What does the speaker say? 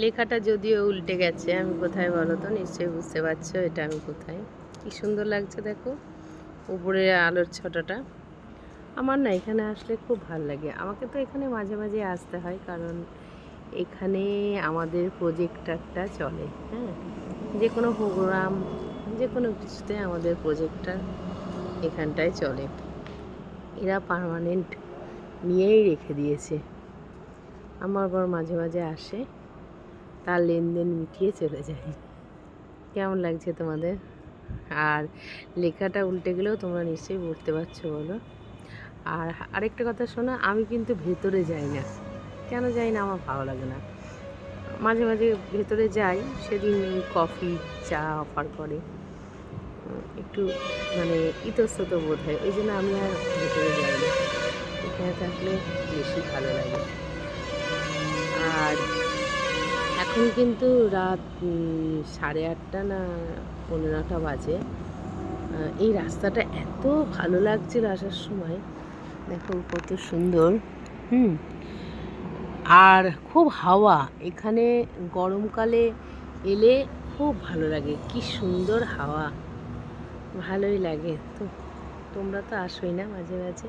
লেখাটা যদিও উল্টে গেছে, আমি কোথায় বলো তো? নিশ্চয়ই বুঝতে পারছো এটা আমি কোথায়। কি সুন্দর লাগছে দেখো উপরে আলোর ছটাটা। আমার না এখানে আসলে খুব ভাল লাগে। আমাকে তো এখানে মাঝে মাঝে আসতে হয়, কারণ এখানে আমাদের প্রজেক্টারটা চলে। হ্যাঁ, যে কোনো প্রোগ্রাম, যে কোনো কিছুতে আমাদের প্রজেক্টার এখানটায় চলে। এরা পার্মানেন্ট নিয়েই রেখে দিয়েছে। আমার বর মাঝে মাঝে আসে, তার লেনদেন মিটিয়ে চলে যায়। কেমন লাগছে তোমাদের? আর লেখাটা উল্টে গেলেও তোমরা নিশ্চয়ই বুঝতে পারছো, বলো? আর আরেকটা কথা শোনো, আমি কিন্তু ভেতরে যাই না। কেন যাই না? আমার ভালো লাগে না। মাঝে মাঝে ভেতরে যাই, সেদিন কফি চা অফার করে, একটু মানে ইতস্তত বোধ হয়, ওই জন্য আমি আর ভেতরে যাই না। এখানে থাকলে বেশি ভালো লাগে। আর এখন কিন্তু রাত 8:30 না 9:15 বাজে। এই রাস্তাটা এত ভালো লাগছিল আসার সময়, দেখো কত সুন্দর। হুম। আর খুব হাওয়া এখানে, গরমকালে এলে খুব ভালো লাগে, কি সুন্দর হাওয়া, ভালোই লাগে। তো তোমরা তো আসোই না মাঝে মাঝে।